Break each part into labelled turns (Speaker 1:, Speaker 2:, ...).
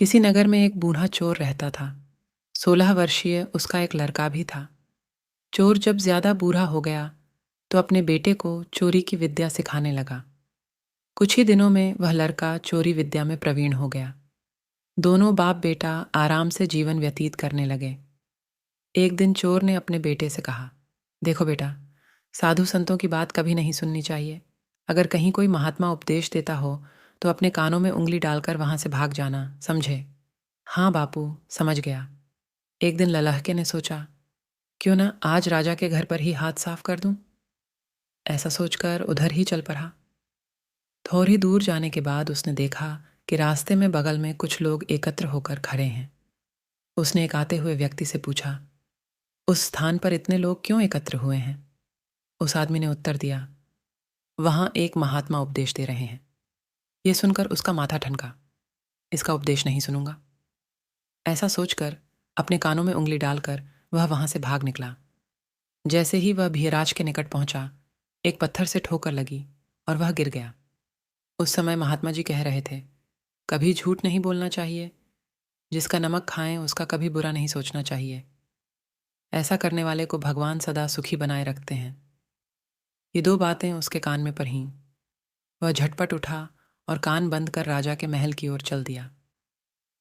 Speaker 1: किसी नगर में एक बूढ़ा चोर रहता था। 16 वर्षीय उसका एक लड़का भी था। चोर जब ज्यादा बूढ़ा हो गया तो अपने बेटे को चोरी की विद्या सिखाने लगा। कुछ ही दिनों में वह लड़का चोरी विद्या में प्रवीण हो गया। दोनों बाप बेटा आराम से जीवन व्यतीत करने लगे। एक दिन चोर ने अपने बेटे से कहा, देखो बेटा, साधु संतों की बात कभी नहीं सुननी चाहिए। अगर कहीं कोई महात्मा उपदेश देता हो तो अपने कानों में उंगली डालकर वहां से भाग जाना, समझे? हाँ बापू, समझ गया। एक दिन ललहके ने सोचा, क्यों ना आज राजा के घर पर ही हाथ साफ कर दूं। ऐसा सोचकर उधर ही चल पड़ा। थोड़ी दूर जाने के बाद उसने देखा कि रास्ते में बगल में कुछ लोग एकत्र होकर खड़े हैं। उसने एक आते हुए व्यक्ति से पूछा, उस स्थान पर इतने लोग क्यों एकत्र हुए हैं? उस आदमी ने उत्तर दिया, वहां एक महात्मा उपदेश दे रहे हैं। यह सुनकर उसका माथा ठनका। इसका उपदेश नहीं सुनूंगा। ऐसा सोचकर अपने कानों में उंगली डालकर वह वहां से भाग निकला। जैसे ही वह भीराज के निकट पहुंचा, एक पत्थर से ठोकर लगी और वह गिर गया। उस समय महात्मा जी कह रहे थे, कभी झूठ नहीं बोलना चाहिए। जिसका नमक खाएं उसका कभी बुरा नहीं सोचना चाहिए। ऐसा करने वाले को भगवान सदा सुखी बनाए रखते हैं। ये दो बातें उसके कान में पड़ीं। वह झटपट उठा और कान बंद कर राजा के महल की ओर चल दिया।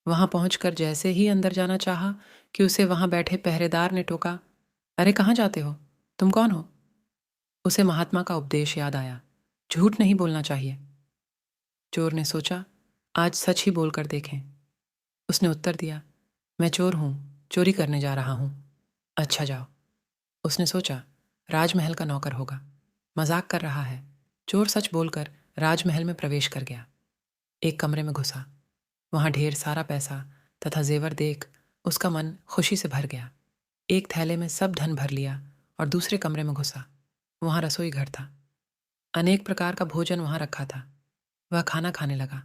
Speaker 1: वहां पहुंचकर जैसे ही अंदर जाना चाहा कि उसे वहां बैठे पहरेदार ने टोका, अरे कहाँ जाते हो? तुम कौन हो? उसे महात्मा का उपदेश याद आया, झूठ नहीं बोलना चाहिए। चोर ने सोचा, आज सच ही बोलकर देखें। उसने उत्तर दिया, मैं चोर हूं, चोरी करने जा रहा हूं। अच्छा जाओ। उसने सोचा, राजमहल का नौकर होगा, मजाक कर रहा है। चोर सच बोलकर राजमहल में प्रवेश कर गया। एक कमरे में घुसा। वहां ढेर सारा पैसा तथा जेवर देख उसका मन खुशी से भर गया। एक थैले में सब धन भर लिया और दूसरे कमरे में घुसा। वहां रसोई घर था। अनेक प्रकार का भोजन वहां रखा था। वह खाना खाने लगा।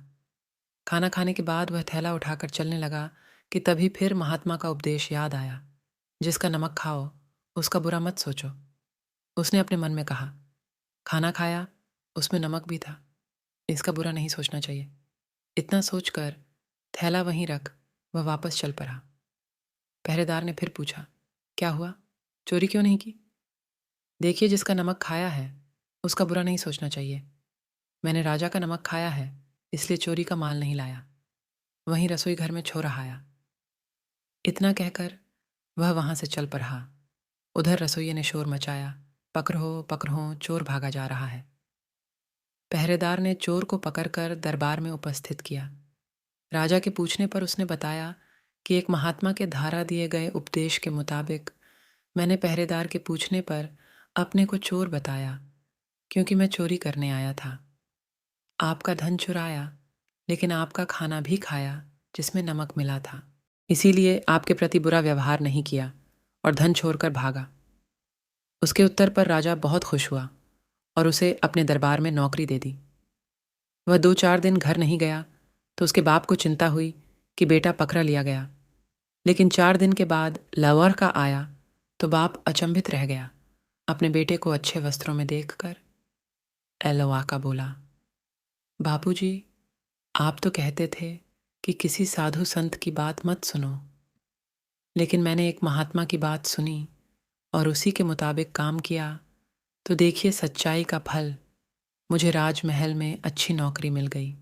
Speaker 1: खाना खाने के बाद वह थैला उठाकर चलने लगा कि तभी फिर महात्मा का उपदेश याद आया, जिसका नमक खाओ उसका बुरा मत सोचो। उसने अपने मन में कहा, खाना खाया, उसमें नमक भी था, इसका बुरा नहीं सोचना चाहिए। इतना सोचकर थैला वहीं रख वह वापस चल पड़ा। पहरेदार ने फिर पूछा, क्या हुआ, चोरी क्यों नहीं की? देखिए, जिसका नमक खाया है उसका बुरा नहीं सोचना चाहिए। मैंने राजा का नमक खाया है, इसलिए चोरी का माल नहीं लाया। वहीं रसोई घर में छोरा आया। इतना कहकर वह वहां से चल पड़ा। उधर रसोइये ने शोर मचाया, पकड़ो पकड़ो, चोर भागा जा रहा है। पहरेदार ने चोर को पकड़कर दरबार में उपस्थित किया। राजा के पूछने पर उसने बताया कि एक महात्मा के द्वारा दिए गए उपदेश के मुताबिक मैंने पहरेदार के पूछने पर अपने को चोर बताया, क्योंकि मैं चोरी करने आया था। आपका धन चुराया, लेकिन आपका खाना भी खाया जिसमें नमक मिला था। इसीलिए आपके प्रति बुरा व्यवहार नहीं किया और धन छोड़कर भागा। उसके उत्तर पर राजा बहुत खुश हुआ और उसे अपने दरबार में नौकरी दे दी। वह 2-4 दिन घर नहीं गया तो उसके बाप को चिंता हुई कि बेटा पकड़ा लिया गया। लेकिन 4 दिन के बाद लवर का आया तो बाप अचंभित रह गया अपने बेटे को अच्छे वस्त्रों में देखकर। एलोवा का बोला, बापूजी, आप तो कहते थे कि किसी साधु संत की बात मत सुनो, लेकिन मैंने एक महात्मा की बात सुनी और उसी के मुताबिक काम किया, तो देखिए सच्चाई का फल, मुझे राजमहल में अच्छी नौकरी मिल गई।